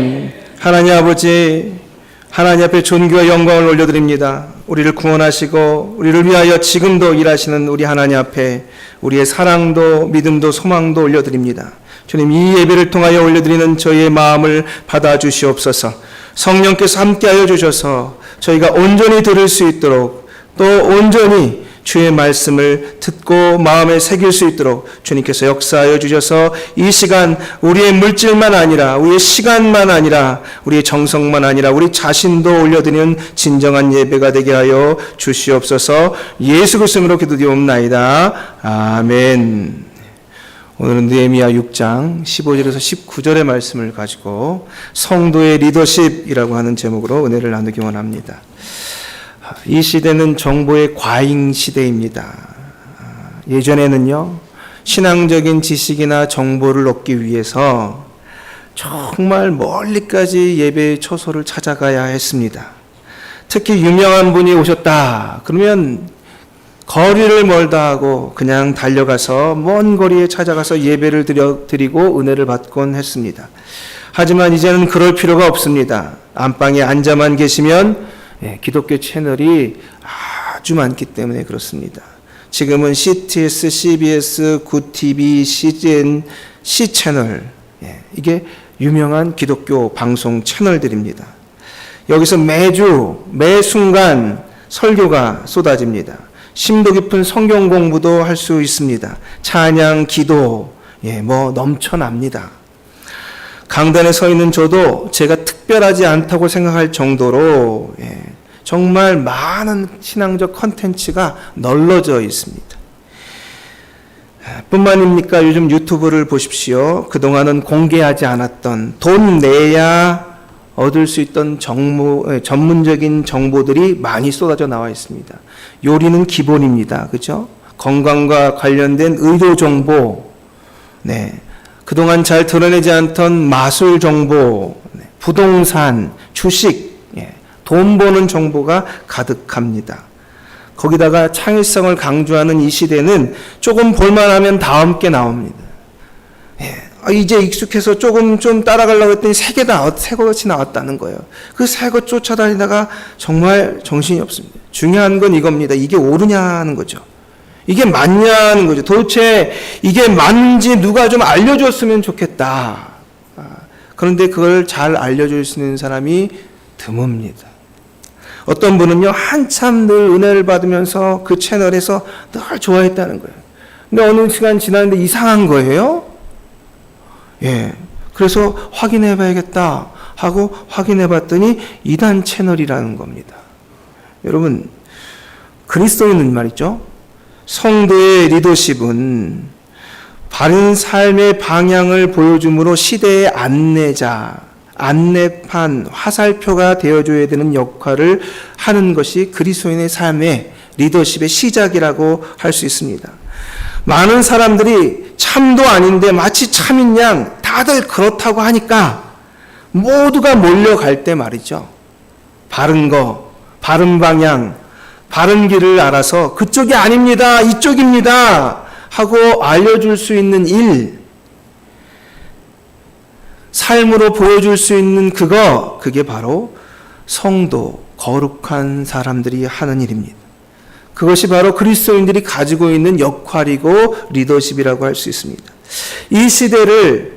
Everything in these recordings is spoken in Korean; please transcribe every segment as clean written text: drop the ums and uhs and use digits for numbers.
아멘. 하나님 아버지, 하나님 앞에 존귀와 영광을 올려드립니다. 우리를 구원하시고 우리를 위하여 지금도 일하시는 우리 하나님 앞에 우리의 사랑도 믿음도 소망도 올려드립니다. 주님, 이 예배를 통하여 올려드리는 저희의 마음을 받아주시옵소서. 성령께서 함께하여 주셔서 저희가 온전히 들을 수 있도록, 또 온전히 주의 말씀을 듣고 마음에 새길 수 있도록 주님께서 역사하여 주셔서 이 시간 우리의 물질만 아니라, 우리의 시간만 아니라, 우리의 정성만 아니라 우리 자신도 올려드리는 진정한 예배가 되게 하여 주시옵소서. 예수 그리스도 이름으로 기도드리옵나이다. 아멘. 오늘은 느헤미야 6장 15절에서 19절의 말씀을 가지고 성도의 리더십이라고 하는 제목으로 은혜를 나누기 원합니다. 이 시대는 정보의 과잉 시대입니다. 예전에는요, 신앙적인 지식이나 정보를 얻기 위해서 정말 멀리까지 예배 처소를 찾아가야 했습니다. 특히 유명한 분이 오셨다 그러면 거리를 멀다 하고 그냥 달려가서 먼 거리에 찾아가서 예배를 드리고 은혜를 받곤 했습니다. 하지만 이제는 그럴 필요가 없습니다. 안방에 앉아만 계시면 기독교 채널이 아주 많기 때문에 그렇습니다. 지금은 CTS, CBS, 굿TV, CGN, C채널, 이게 유명한 기독교 방송 채널들입니다. 여기서 매주, 매 순간 설교가 쏟아집니다. 심도 깊은 성경 공부도 할 수 있습니다. 찬양, 기도, 넘쳐납니다. 강단에 서 있는 저도 제가 특별하지 않다고 생각할 정도로 정말 많은 신앙적 컨텐츠가 널려져 있습니다. 뿐만입니까? 요즘 유튜브를 보십시오. 그동안은 공개하지 않았던, 돈 내야 얻을 수 있던 전문적인 정보들이 많이 쏟아져 나와 있습니다. 요리는 기본입니다. 그죠? 건강과 관련된 의료 정보, 그동안 잘 드러내지 않던 마술 정보, 부동산, 주식, 돈 버는 정보가 가득합니다. 거기다가 창의성을 강조하는 이 시대는 조금 볼만하면 다음 게 나옵니다. 이제 익숙해서 좀 따라가려고 했더니 새 것이 나왔다는 거예요. 그 새 것 쫓아다니다가 정말 정신이 없습니다. 중요한 건 이겁니다. 이게 옳으냐는 거죠. 이게 맞냐는 거죠. 도대체 이게 맞는지 누가 좀 알려줬으면 좋겠다. 그런데 그걸 잘 알려줄 수 있는 사람이 드뭅니다. 어떤 분은요, 한참 늘 은혜를 받으면서 그 채널에서 늘 좋아했다는 거예요. 근데 어느 시간 지났는데 이상한 거예요. 그래서 확인해 봐야겠다 하고 확인해 봤더니 이단 채널이라는 겁니다. 여러분, 그리스도인은 말이죠, 성도의 리더십은 바른 삶의 방향을 보여줌으로 시대의 안내자, 안내판, 화살표가 되어줘야 되는 역할을 하는 것이 그리스도인의 삶의 리더십의 시작이라고 할 수 있습니다. 많은 사람들이 참도 아닌데 마치 참인 양 다들 그렇다고 하니까 모두가 몰려갈 때 말이죠, 바른 거, 바른 방향, 바른 길을 알아서 그쪽이 아닙니다, 이쪽입니다 하고 알려줄 수 있는 일, 삶으로 보여줄 수 있는 그게 바로 성도, 거룩한 사람들이 하는 일입니다. 그것이 바로 그리스도인들이 가지고 있는 역할이고 리더십이라고 할 수 있습니다. 이 시대를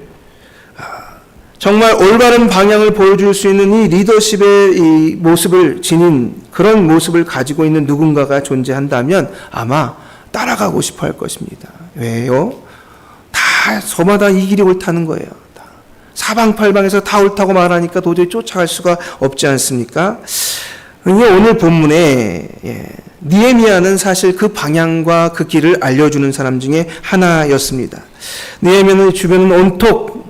정말 올바른 방향을 보여줄 수 있는 이 리더십의 이 모습을 지닌, 그런 모습을 가지고 있는 누군가가 존재한다면 아마 따라가고 싶어 할 것입니다. 왜요? 다 저마다 이 길이 옳다는 거예요. 사방팔방에서 다 옳다고 말하니까 도저히 쫓아갈 수가 없지 않습니까? 오늘 본문에 느헤미야는 사실 그 방향과 그 길을 알려주는 사람 중에 하나였습니다. 느헤미야는 주변은 온통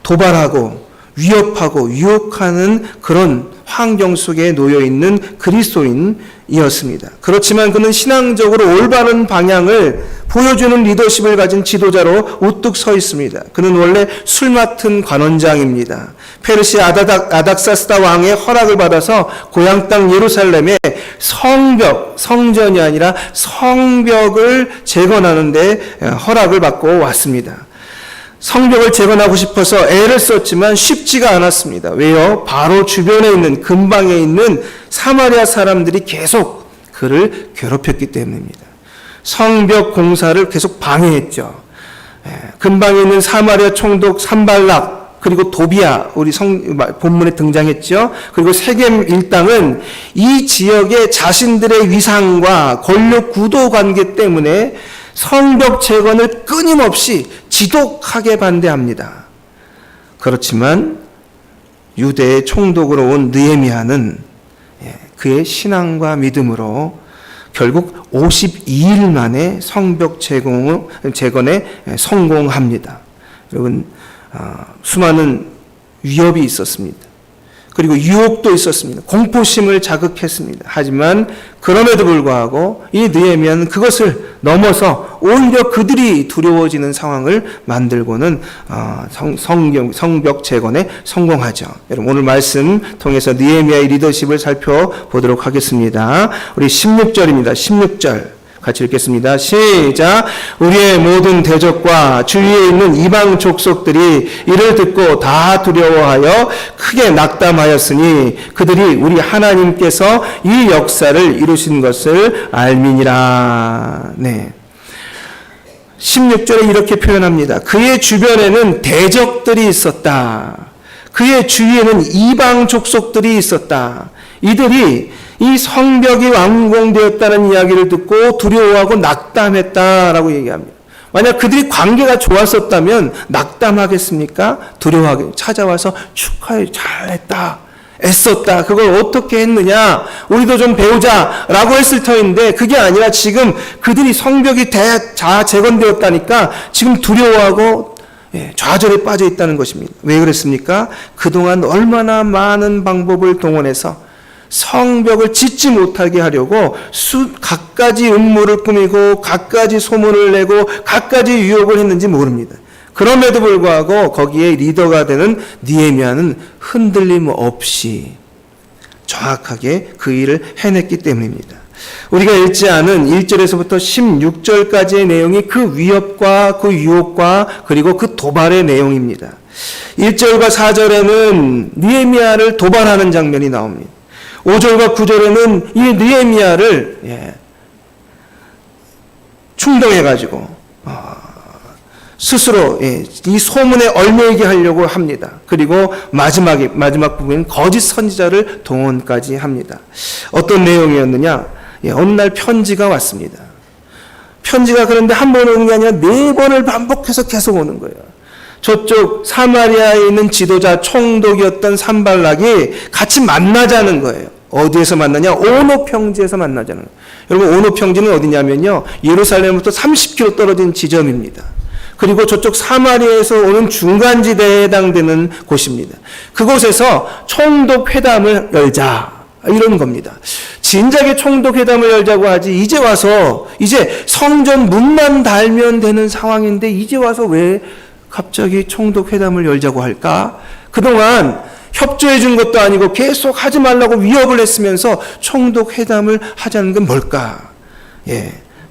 도발하고 위협하고 유혹하는 그런 환경 속에 놓여있는 그리스도인이었습니다. 그렇지만 그는 신앙적으로 올바른 방향을 보여주는 리더십을 가진 지도자로 우뚝 서 있습니다. 그는 원래 술 맡은 관원장입니다. 페르시아 아닥사스다 왕의 허락을 받아서 고향 땅 예루살렘에 성전이 아니라 성벽을 재건하는 데 허락을 받고 왔습니다. 성벽을 재건하고 싶어서 애를 썼지만 쉽지가 않았습니다. 왜요? 바로 주변에 있는 근방에 있는 사마리아 사람들이 계속 그를 괴롭혔기 때문입니다. 성벽 공사를 계속 방해했죠. 근방에 있는 사마리아 총독 산발락 그리고 도비아 우리 본문에 등장했죠. 그리고 세겜 일당은 이 지역의 자신들의 위상과 권력 구도 관계 때문에 성벽 재건을 끊임없이 지독하게 반대합니다. 그렇지만 유대의 총독으로 온 느헤미야는 그의 신앙과 믿음으로 결국 52일 만에 성벽 재건에 성공합니다. 여러분, 수많은 위협이 있었습니다. 그리고 유혹도 있었습니다. 공포심을 자극했습니다. 하지만 그럼에도 불구하고 이 느헤미야는 그것을 넘어서 오히려 그들이 두려워지는 상황을 만들고는 성벽 재건에 성공하죠. 여러분 오늘 말씀 통해서 느헤미야의 리더십을 살펴보도록 하겠습니다. 우리 16절입니다. 16절. 같이 읽겠습니다. 시작. 우리의 모든 대적과 주위에 있는 이방 족속들이 이를 듣고 다 두려워하여 크게 낙담하였으니 그들이 우리 하나님께서 이 역사를 이루신 것을 알미니라. 네. 16절에 이렇게 표현합니다. 그의 주변에는 대적들이 있었다. 그의 주위에는 이방 족속들이 있었다. 이들이 이 성벽이 완공되었다는 이야기를 듣고 두려워하고 낙담했다라고 얘기합니다. 만약 그들이 관계가 좋았었다면 낙담하겠습니까? 두려워하게 찾아와서 축하해 잘했다. 애썼다. 그걸 어떻게 했느냐? 우리도 좀 배우자라고 했을 터인데 그게 아니라 지금 그들이 성벽이 재건되었다니까 지금 두려워하고 좌절에 빠져 있다는 것입니다. 왜 그랬습니까? 그동안 얼마나 많은 방법을 동원해서 성벽을 짓지 못하게 하려고 갖가지 음모를 꾸미고 갖가지 소문을 내고 갖가지 유혹을 했는지 모릅니다. 그럼에도 불구하고 거기에 리더가 되는 느헤미야는 흔들림 없이 정확하게 그 일을 해냈기 때문입니다. 우리가 읽지 않은 1절에서부터 16절까지의 내용이 그 위협과 그 유혹과 그리고 그 도발의 내용입니다. 1절과 4절에는 느헤미야를 도발하는 장면이 나옵니다. 5절과 9절에는 이 느헤미야를 충동해가지고 스스로 이 소문에 얽매이게 하려고 합니다. 그리고 마지막 부분은 거짓 선지자를 동원까지 합니다. 어떤 내용이었느냐? 어느 날 편지가 왔습니다. 편지가 그런데 한 번 오는 게 아니라 4번을 반복해서 계속 오는 거예요. 저쪽 사마리아에 있는 지도자 총독이었던 산발락이 같이 만나자는 거예요. 어디에서 만나냐? 오노 평지에서 만나자는 거예요. 여러분 오노 평지는 어디냐면요. 예루살렘부터 30km 떨어진 지점입니다. 그리고 저쪽 사마리아에서 오는 중간지대에 해당되는 곳입니다. 그곳에서 총독 회담을 열자. 이런 겁니다. 진작에 총독 회담을 열자고 하지 이제 와서 이제 성전 문만 달면 되는 상황인데 이제 와서 왜 갑자기 총독 회담을 열자고 할까? 그동안 협조해 준 것도 아니고 계속 하지 말라고 위협을 했으면서 총독 회담을 하자는 건 뭘까?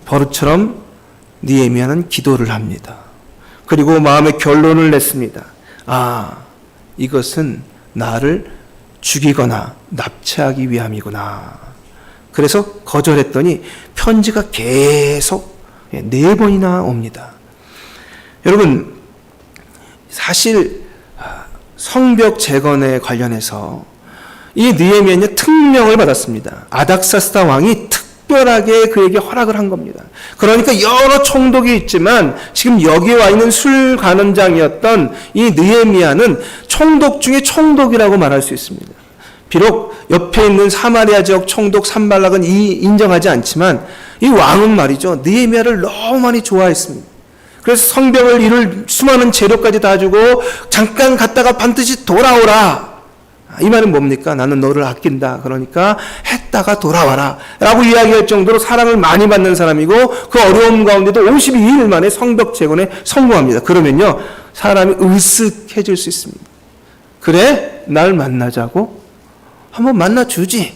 버릇처럼 느헤미야는 기도를 합니다. 그리고 마음의 결론을 냈습니다. 이것은 나를 죽이거나 납치하기 위함이구나. 그래서 거절했더니 편지가 계속 4번이나 옵니다. 여러분 사실 성벽 재건에 관련해서 이 느헤미야는 특명을 받았습니다. 아닥사스다 왕이 특별하게 그에게 허락을 한 겁니다. 그러니까 여러 총독이 있지만 지금 여기 와 있는 술 관원장이었던 이 느헤미야는 총독 중에 총독이라고 말할 수 있습니다. 비록 옆에 있는 사마리아 지역 총독 산발락은 인정하지 않지만 이 왕은 말이죠. 느헤미야를 너무 많이 좋아했습니다. 그래서 성벽을 이룰 수많은 재료까지 다 주고 잠깐 갔다가 반드시 돌아오라. 이 말은 뭡니까? 나는 너를 아낀다. 그러니까 했다가 돌아와라. 라고 이야기할 정도로 사랑을 많이 받는 사람이고 그 어려움 가운데도 52일 만에 성벽 재건에 성공합니다. 그러면요. 사람이 으쓱해질 수 있습니다. 그래? 날 만나자고? 한번 만나주지.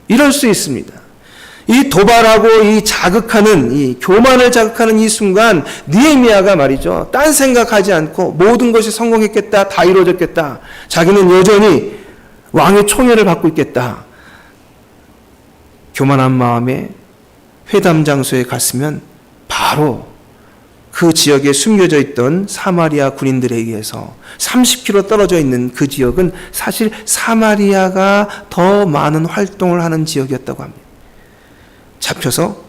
이럴 수 있습니다. 이 도발하고 이 자극하는, 이 교만을 자극하는 이 순간 느헤미야가 말이죠, 딴 생각하지 않고 모든 것이 성공했겠다, 다 이루어졌겠다, 자기는 여전히 왕의 총애를 받고 있겠다, 교만한 마음에 회담 장소에 갔으면 바로 그 지역에 숨겨져 있던 사마리아 군인들에 의해서 30km 떨어져 있는 그 지역은 사실 사마리아가 더 많은 활동을 하는 지역이었다고 합니다. 잡혀서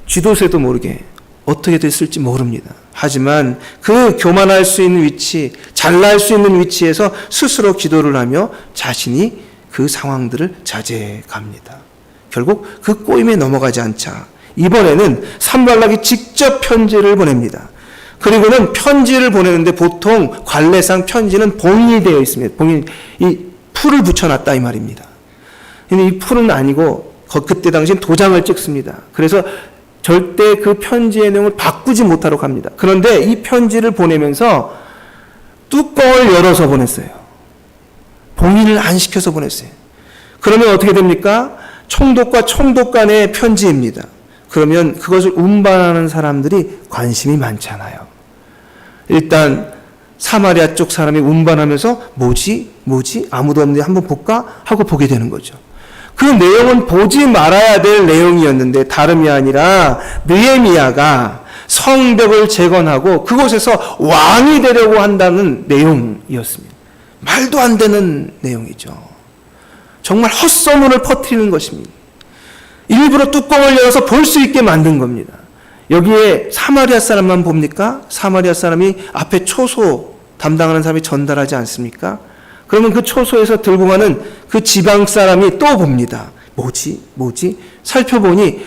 쥐도새도 모르게 어떻게 됐을지 모릅니다. 하지만 그 교만할 수 있는 위치, 잘날 수 있는 위치에서 스스로 기도를 하며 자신이 그 상황들을 자제해 갑니다. 결국 그 꼬임에 넘어가지 않자 이번에는 산발락이 직접 편지를 보냅니다. 그리고는 편지를 보내는데 보통 관례상 편지는 봉인이 되어 있습니다. 봉인, 이 풀을 붙여놨다 이 말입니다. 근데 이 풀은 아니고 그때 당시엔 도장을 찍습니다. 그래서 절대 그 편지의 내용을 바꾸지 못하도록 합니다. 그런데 이 편지를 보내면서 뚜껑을 열어서 보냈어요. 봉인을 안 시켜서 보냈어요. 그러면 어떻게 됩니까? 총독과 총독 간의 편지입니다. 그러면 그것을 운반하는 사람들이 관심이 많잖아요. 일단 사마리아 쪽 사람이 운반하면서 뭐지? 아무도 없는데 한번 볼까? 하고 보게 되는 거죠. 그 내용은 보지 말아야 될 내용이었는데 다름이 아니라 느헤미야가 성벽을 재건하고 그곳에서 왕이 되려고 한다는 내용이었습니다. 말도 안 되는 내용이죠. 정말 헛소문을 퍼뜨리는 것입니다. 일부러 뚜껑을 열어서 볼 수 있게 만든 겁니다. 여기에 사마리아 사람만 봅니까? 사마리아 사람이 앞에 초소 담당하는 사람이 전달하지 않습니까? 그러면 그 초소에서 들고 가는 그 지방 사람이 또 봅니다. 뭐지? 살펴보니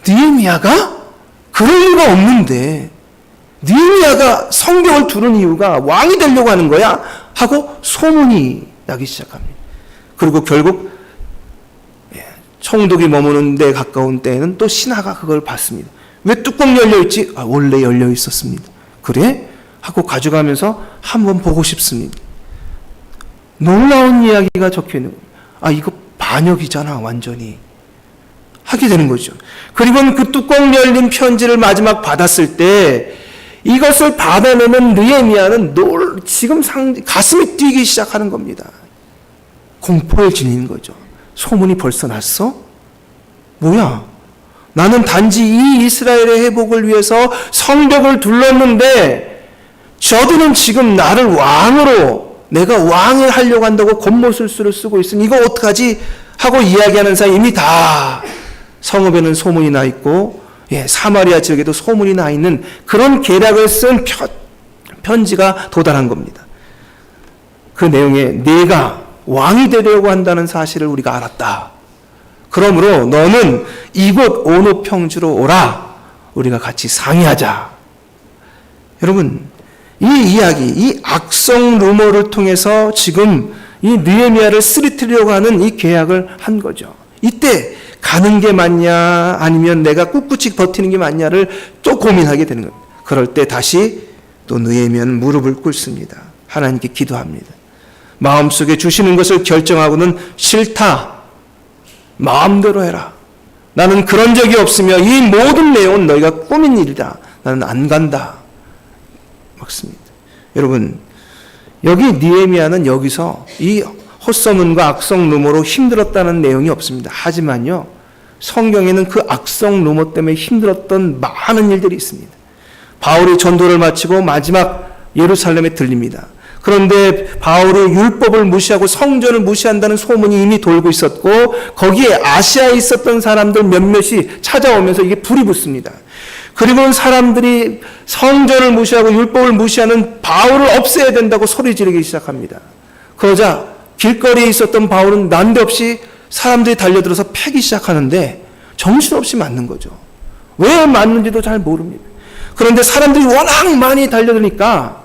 느헤미야가? 그럴 리가 없는데 느헤미야가 성벽을 두른 이유가 왕이 되려고 하는 거야? 하고 소문이 나기 시작합니다. 그리고 결국 총독이 머무는 데 가까운 때에는 또 신하가 그걸 봤습니다. 왜 뚜껑 열려있지? 원래 열려있었습니다. 그래? 하고 가져가면서 한번 보고 싶습니다. 놀라운 이야기가 적혀있는 거예요. 이거 반역이잖아 완전히. 하게 되는 거죠. 그리고는 그 뚜껑 열린 편지를 마지막 받았을 때 이것을 받아내는 느헤미야는 지금 가슴이 뛰기 시작하는 겁니다. 공포에 질리는 거죠. 소문이 벌써 났어? 뭐야? 나는 단지 이 이스라엘의 회복을 위해서 성벽을 둘렀는데 저들은 지금 나를 왕으로 내가 왕을 하려고 한다고 겉모술수를 쓰고 있으니 이거 어떡하지? 하고 이야기하는 사이 이미 다 성읍에는 소문이 나 있고 사마리아 지역에도 소문이 나 있는 그런 계략을 쓴 편지가 도달한 겁니다. 그 내용에 내가 왕이 되려고 한다는 사실을 우리가 알았다. 그러므로 너는 이곳 오노 평지로 오라. 우리가 같이 상의하자. 여러분, 이 이야기, 이 악성 루머를 통해서 지금 이 느헤미야를 쓰러뜨리려고 하는 이 계약을 한 거죠. 이때 가는 게 맞냐 아니면 내가 꿋꿋이 버티는 게 맞냐를 또 고민하게 되는 겁니다. 그럴 때 다시 또 느헤미야는 무릎을 꿇습니다. 하나님께 기도합니다. 마음속에 주시는 것을 결정하고는 싫다. 마음대로 해라. 나는 그런 적이 없으며 이 모든 내용은 너희가 꾸민 일이다. 나는 안 간다. 맞습니다. 여러분, 여기 느헤미야는 여기서 이 헛소문과 악성 루머로 힘들었다는 내용이 없습니다. 하지만요, 성경에는 그 악성 루머 때문에 힘들었던 많은 일들이 있습니다. 바울이 전도를 마치고 마지막 예루살렘에 들립니다. 그런데 바울이 율법을 무시하고 성전을 무시한다는 소문이 이미 돌고 있었고 거기에 아시아에 있었던 사람들 몇몇이 찾아오면서 이게 불이 붙습니다. 그리고는 사람들이 성전을 무시하고 율법을 무시하는 바울을 없애야 된다고 소리 지르기 시작합니다. 그러자 길거리에 있었던 바울은 난데없이 사람들이 달려들어서 패기 시작하는데 정신없이 맞는 거죠. 왜 맞는지도 잘 모릅니다. 그런데 사람들이 워낙 많이 달려드니까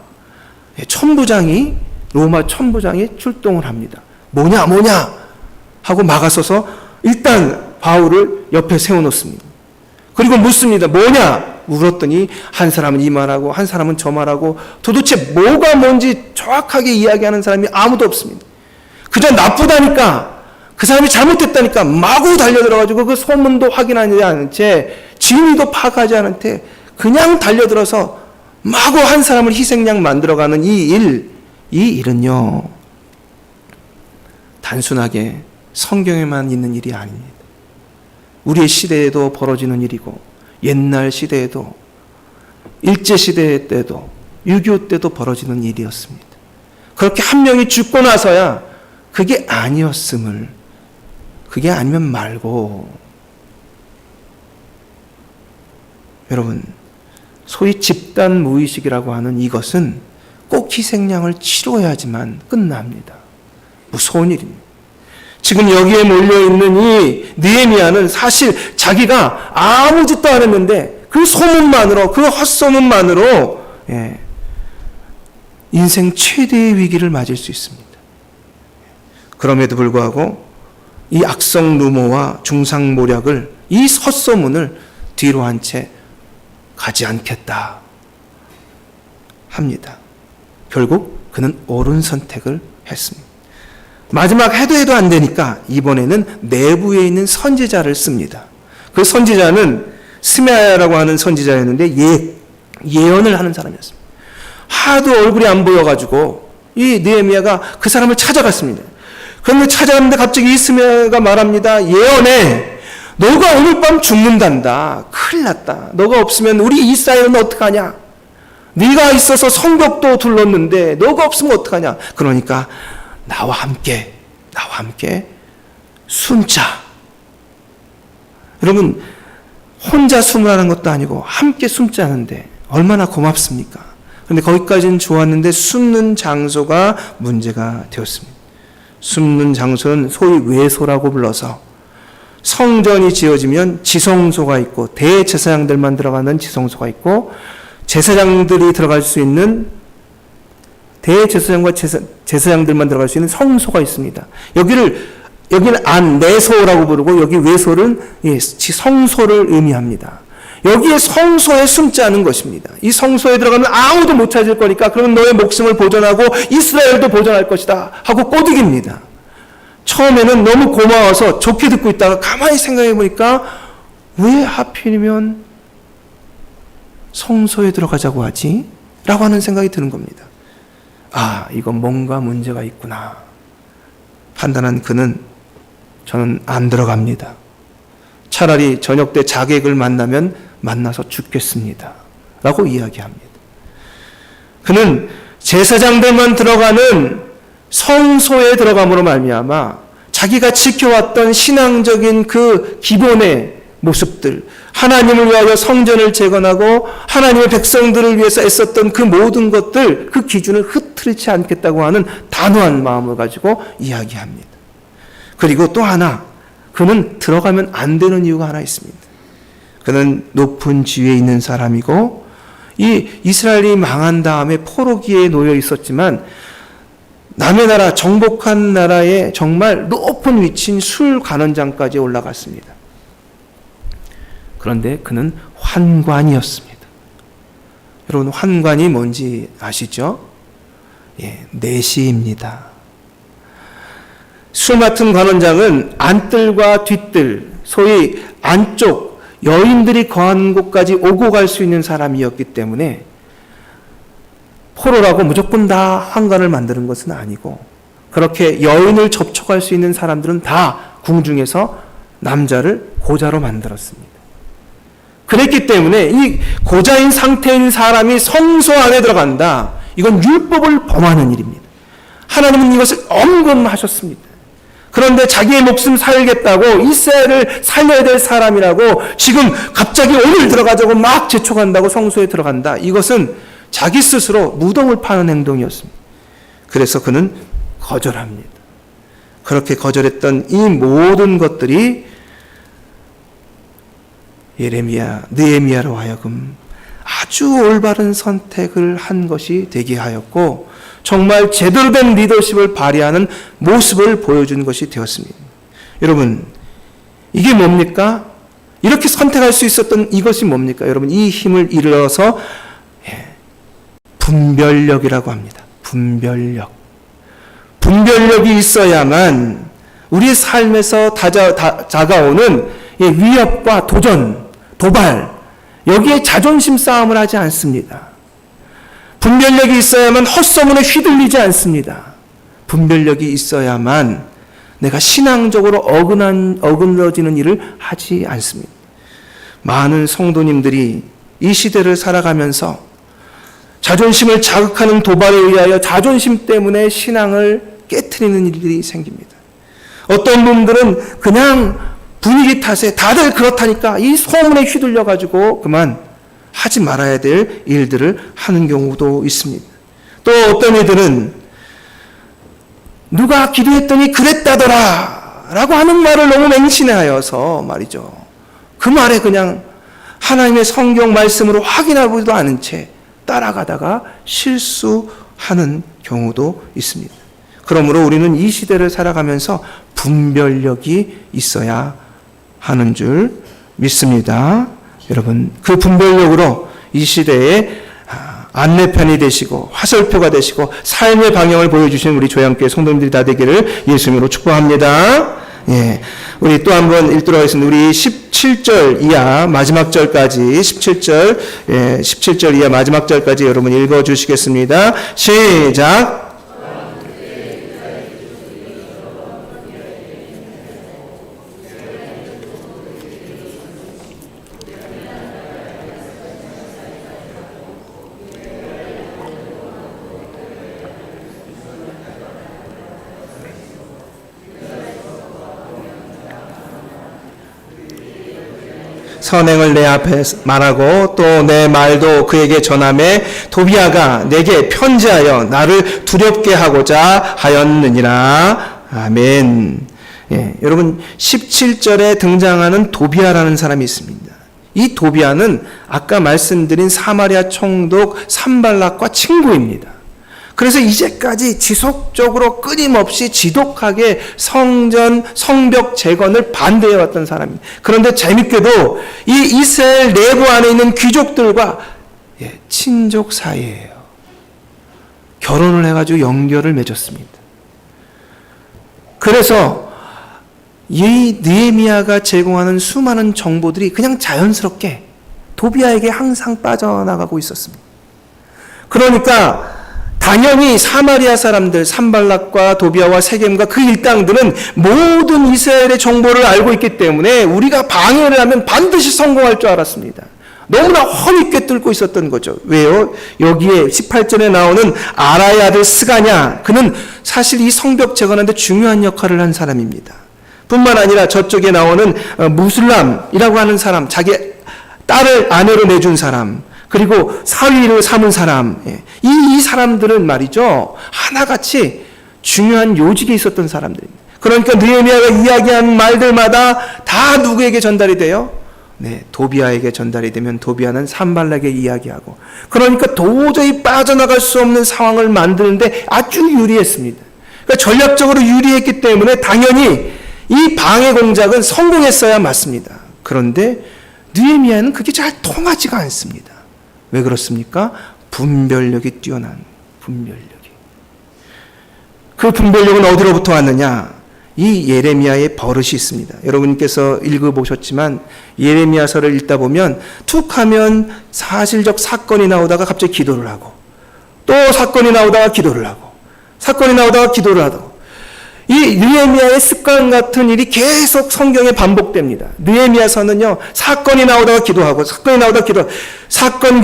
로마 천부장이 출동을 합니다. 뭐냐 하고 막아서서 일단 바울을 옆에 세워놓습니다. 그리고 묻습니다. 뭐냐? 물었더니 한 사람은 이 말하고 한 사람은 저 말하고 도대체 뭐가 뭔지 정확하게 이야기하는 사람이 아무도 없습니다. 그저 나쁘다니까 그 사람이 잘못됐다니까 마구 달려들어가지고 그 소문도 확인하지 않은 채 진위도 파악하지 않은 채 그냥 달려들어서 마구 한 사람을 희생양 만들어가는 이 일은요, 단순하게 성경에만 있는 일이 아닙니다. 우리의 시대에도 벌어지는 일이고, 옛날 시대에도, 일제시대 때도, 6.25 때도 벌어지는 일이었습니다. 그렇게 한 명이 죽고 나서야 그게 아니었음을, 그게 아니면 말고, 여러분, 소위 집단 무의식이라고 하는 이것은 꼭 희생양을 치러야지만 끝납니다. 무서운 일입니다. 지금 여기에 몰려있는 이 느헤미야는 사실 자기가 아무 짓도 안 했는데 그 소문만으로, 그 헛소문만으로 인생 최대의 위기를 맞을 수 있습니다. 그럼에도 불구하고 이 악성 루머와 중상모략을, 이 헛소문을 뒤로 한 채 가지 않겠다 합니다. 결국 그는 옳은 선택을 했습니다. 마지막 해도 안 되니까 이번에는 내부에 있는 선지자를 씁니다. 그 선지자는 스메아야라고 하는 선지자였는데 예언을 하는 사람이었습니다. 하도 얼굴이 안 보여가지고 이 느헤미야가 그 사람을 찾아갔습니다. 그런데 찾아갔는데 갑자기 이 스메아야가 말합니다. 예언해. 너가 오늘 밤 죽는단다. 큰일 났다. 너가 없으면 우리 이스라엘은 어떡하냐. 네가 있어서 성벽도 둘렀는데 너가 없으면 어떡하냐. 그러니까 나와 함께 숨자. 여러분, 혼자 숨으라는 것도 아니고 함께 숨자는데 얼마나 고맙습니까? 그런데 거기까지는 좋았는데 숨는 장소가 문제가 되었습니다. 숨는 장소는 소위 외소라고 불러서 성전이 지어지면 지성소가 있고 대제사장들만 들어가는 지성소가 있고 제사장들이 들어갈 수 있는 대제사장과 제사장들만 들어갈 수 있는 성소가 있습니다. 여기는 내소라고 부르고 여기 외소는 성소를 의미합니다. 여기에 성소에 숨자는 것입니다. 이 성소에 들어가면 아무도 못 찾을 거니까 그러면 너의 목숨을 보존하고 이스라엘도 보존할 것이다 하고 꼬드깁니다. 처음에는 너무 고마워서 좋게 듣고 있다가 가만히 생각해 보니까 왜 하필이면 성소에 들어가자고 하지? 라고 하는 생각이 드는 겁니다. 아, 이건 뭔가 문제가 있구나 판단한 그는 저는 안 들어갑니다. 차라리 저녁 때 자객을 만나서 죽겠습니다. 라고 이야기합니다. 그는 제사장들만 들어가는 성소에 들어감으로 말미암아 자기가 지켜왔던 신앙적인 그 기본의 모습들, 하나님을 위하여 성전을 재건하고 하나님의 백성들을 위해서 애썼던 그 모든 것들, 그 기준을 흐트리지 않겠다고 하는 단호한 마음을 가지고 이야기합니다. 그리고 또 하나, 그는 들어가면 안 되는 이유가 하나 있습니다. 그는 높은 지위에 있는 사람이고 이 이스라엘이 망한 다음에 포로기에 놓여 있었지만 남의 나라, 정복한 나라의 정말 높은 위치인 술관원장까지 올라갔습니다. 그런데 그는 환관이었습니다. 여러분, 환관이 뭔지 아시죠? 내시입니다. 술 맡은 관원장은 안뜰과 뒷뜰, 소위 안쪽 여인들이 거하는 곳까지 오고 갈 수 있는 사람이었기 때문에 포로라고 무조건 다 환관을 만드는 것은 아니고 그렇게 여인을 접촉할 수 있는 사람들은 다 궁중에서 남자를 고자로 만들었습니다. 그랬기 때문에 이 고자인 상태인 사람이 성소 안에 들어간다. 이건 율법을 범하는 일입니다. 하나님은 이것을 엄금하셨습니다. 그런데 자기의 목숨 살겠다고 이스라엘을 살려야 될 사람이라고 지금 갑자기 오늘 들어가자고 막 재촉한다고 성소에 들어간다. 이것은 자기 스스로 무덤을 파는 행동이었습니다. 그래서 그는 거절합니다. 그렇게 거절했던 이 모든 것들이 느헤미야로 하여금 아주 올바른 선택을 한 것이 되게 하였고 정말 제대로 된 리더십을 발휘하는 모습을 보여준 것이 되었습니다. 여러분, 이게 뭡니까? 이렇게 선택할 수 있었던 이것이 뭡니까? 여러분, 이 힘을 이루어서 분별력이라고 합니다. 분별력이 있어야만 우리의 삶에서 다가오는 위협과 도전, 도발, 여기에 자존심 싸움을 하지 않습니다. 분별력이 있어야만 헛소문에 휘둘리지 않습니다. 분별력이 있어야만 내가 신앙적으로 어그러지는 일을 하지 않습니다. 많은 성도님들이 이 시대를 살아가면서 자존심을 자극하는 도발에 의하여 자존심 때문에 신앙을 깨트리는 일들이 생깁니다. 어떤 분들은 그냥 분위기 탓에 다들 그렇다니까 이 소문에 휘둘려가지고 그만 하지 말아야 될 일들을 하는 경우도 있습니다. 또 어떤 이들은 누가 기도했더니 그랬다더라 라고 하는 말을 너무 맹신하여서 말이죠. 그 말에 그냥 하나님의 성경 말씀으로 확인하고도 않은 채 따라가다가 실수하는 경우도 있습니다. 그러므로 우리는 이 시대를 살아가면서 분별력이 있어야 하는 줄 믿습니다. 여러분, 그 분별력으로 이 시대에 안내편이 되시고 화살표가 되시고 삶의 방향을 보여주신 우리 조양교회 성도님들이 다 되기를 예수님으로 축복합니다. 예, 우리 또 한번 읽도록 하겠습니다. 우리 17절 이하 마지막 절까지 17절 이하 마지막 절까지 여러분 읽어주시겠습니다. 시작. 선행을 내 앞에 말하고 또 내 말도 그에게 전하매 도비아가 내게 편지하여 나를 두렵게 하고자 하였느니라. 아멘. 예, 여러분 17절에 등장하는 도비아라는 사람이 있습니다. 이 도비아는 아까 말씀드린 사마리아 총독 산발락과 친구입니다. 그래서 이제까지 지속적으로 끊임없이 지독하게 성벽 재건을 반대해왔던 사람입니다. 그런데 재밌게도 이 이스라엘 내부 안에 있는 귀족들과 친족 사이예요. 결혼을 해가지고 연결을 맺었습니다. 그래서 이 느헤미야가 제공하는 수많은 정보들이 그냥 자연스럽게 도비아에게 항상 빠져나가고 있었습니다. 그러니까 당연히 사마리아 사람들 산발락과 도비아와 세겜과 그 일당들은 모든 이스라엘의 정보를 알고 있기 때문에 우리가 방해를 하면 반드시 성공할 줄 알았습니다. 너무나 험히 꿰뚫고 있었던 거죠. 왜요? 여기에 18절에 나오는 아라의 아들 스가냐, 그는 사실 이 성벽 재건하는데 중요한 역할을 한 사람입니다. 뿐만 아니라 저쪽에 나오는 무술람이라고 하는 사람, 자기 딸을 아내로 내준 사람, 그리고 사위를 삼은 사람, 이 사람들은 말이죠, 하나같이 중요한 요직에 있었던 사람들입니다. 그러니까 느헤미야가 이야기한 말들마다 다 누구에게 전달이 돼요? 도비아에게 전달이 되면 도비아는 산발락에게 이야기하고, 그러니까 도저히 빠져나갈 수 없는 상황을 만드는데 아주 유리했습니다. 그러니까 전략적으로 유리했기 때문에 당연히 이 방해 공작은 성공했어야 맞습니다. 그런데 느헤미야는 그게 잘 통하지가 않습니다. 왜 그렇습니까? 분별력이 뛰어난 분별력이. 그 분별력은 어디로부터 왔느냐? 이 예레미야의 버릇이 있습니다. 여러분께서 읽어보셨지만 예레미야서를 읽다 보면 툭 하면 사실적 사건이 나오다가 갑자기 기도를 하고, 또 사건이 나오다가 기도를 하고, 사건이 나오다가 기도를 하고, 이 느헤미야의 습관 같은 일이 계속 성경에 반복됩니다. 느헤미야서는요, 사건이 나오다가 기도하고, 사건이 나오다가 기도하고, 사건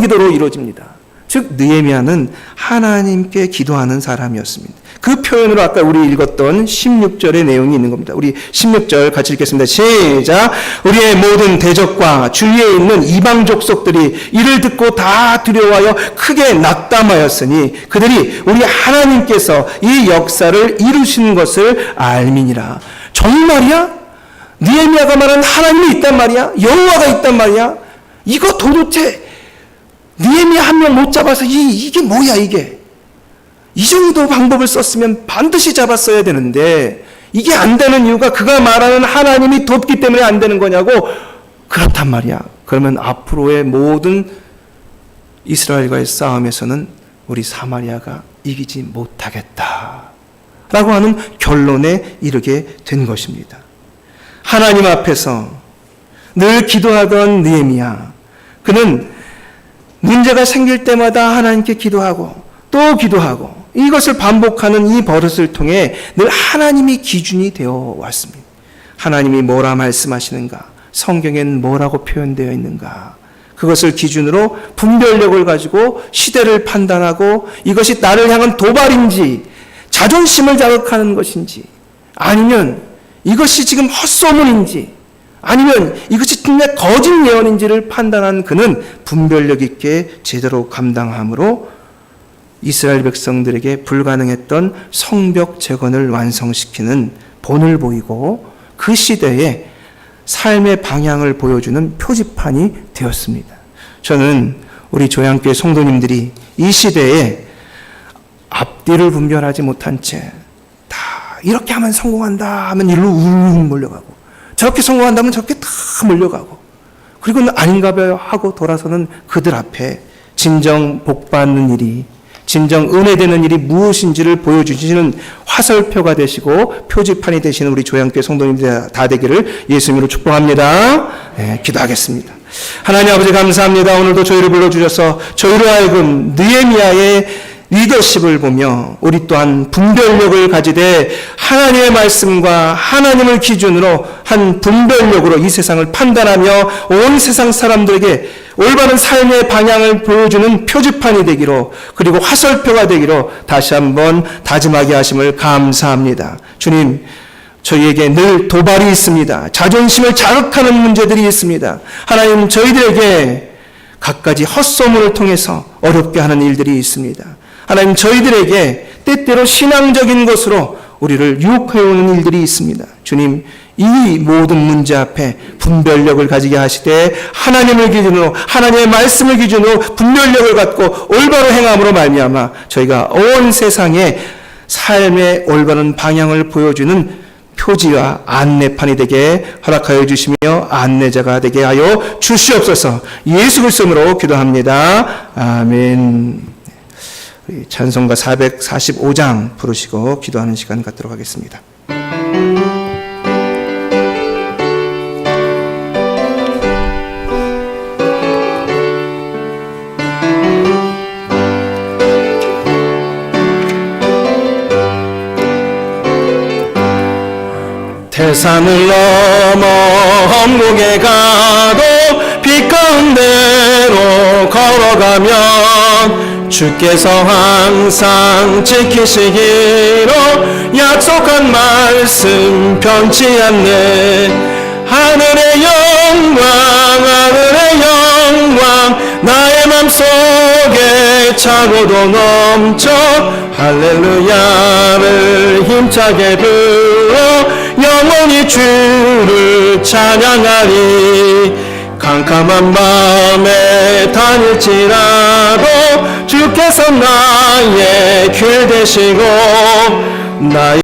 기도로 이루어집니다. 즉 느헤미야는 하나님께 기도하는 사람이었습니다. 그 표현으로 아까 우리 읽었던 16절의 내용이 있는 겁니다. 우리 16절 같이 읽겠습니다. 시작. 우리의 모든 대적과 주위에 있는 이방 족속들이 이를 듣고 다 두려워하여 크게 낙담하였으니 그들이 우리 하나님께서 이 역사를 이루신 것을 알미니라. 정말이야? 느헤미야가 말하는 하나님이 있단 말이야? 여호와가 있단 말이야? 이거 도대체 느헤미야 한 명 못 잡아서 이게 뭐야 이게? 이 정도 방법을 썼으면 반드시 잡았어야 되는데 이게 안 되는 이유가 그가 말하는 하나님이 돕기 때문에 안 되는 거냐고. 그렇단 말이야. 그러면 앞으로의 모든 이스라엘과의 싸움에서는 우리 사마리아가 이기지 못하겠다 라고 하는 결론에 이르게 된 것입니다. 하나님 앞에서 늘 기도하던 느헤미야, 그는 문제가 생길 때마다 하나님께 기도하고 또 기도하고 이것을 반복하는 이 버릇을 통해 늘 하나님이 기준이 되어 왔습니다. 하나님이 뭐라 말씀하시는가? 성경엔 뭐라고 표현되어 있는가? 그것을 기준으로 분별력을 가지고 시대를 판단하고 이것이 나를 향한 도발인지 자존심을 자극하는 것인지 아니면 이것이 지금 헛소문인지 아니면 이것이 정말 거짓 예언인지를 판단한 그는 분별력 있게 제대로 감당함으로 이스라엘 백성들에게 불가능했던 성벽 재건을 완성시키는 본을 보이고 그 시대에 삶의 방향을 보여주는 표지판이 되었습니다. 저는 우리 조양교회 성도님들이 이 시대에 앞뒤를 분별하지 못한 채 다 이렇게 하면 성공한다 하면 일로 우르르 몰려가고 저렇게 성공한다면 저렇게 다 몰려가고 그리고 아닌가 봐요 하고 돌아서는 그들 앞에 진정 복받는 일이 진정 은혜되는 일이 무엇인지를 보여주시는 화살표가 되시고 표지판이 되시는 우리 조양교회 성도님들 다 되기를 예수님으로 축복합니다. 네, 기도하겠습니다. 하나님 아버지 감사합니다. 오늘도 저희를 불러주셔서 저희로 하여금 느헤미야의 리더십을 보며 우리 또한 분별력을 가지되 하나님의 말씀과 하나님을 기준으로 한 분별력으로 이 세상을 판단하며 온 세상 사람들에게 올바른 삶의 방향을 보여주는 표지판이 되기로 그리고 화살표가 되기로 다시 한번 다짐하게 하심을 감사합니다. 주님, 저희에게 늘 도발이 있습니다. 자존심을 자극하는 문제들이 있습니다. 하나님, 저희들에게 갖가지 헛소문을 통해서 어렵게 하는 일들이 있습니다. 하나님, 저희들에게 때때로 신앙적인 것으로 우리를 유혹해오는 일들이 있습니다. 주님, 이 모든 문제 앞에 분별력을 가지게 하시되 하나님을 기준으로 하나님의 말씀을 기준으로 분별력을 갖고 올바로 행함으로 말미암아 저희가 온 세상에 삶의 올바른 방향을 보여주는 표지와 안내판이 되게 허락하여 주시며 안내자가 되게 하여 주시옵소서. 예수 그리스도로 기도합니다. 아멘. 찬송가 445장 부르시고 기도하는 시간 갖도록 하겠습니다. 태산을 넘어 험곡에 가도 빛 가운데로 걸어가면 주께서 항상 지키시기로 약속한 말씀 변치 않네. 하늘의 영광 나의 맘속에 차고도 넘쳐 할렐루야를 힘차게 불러 영원히 주를 찬양하리. 캄캄한 밤에 다닐지라도 주께서 나의 길 되시고 나의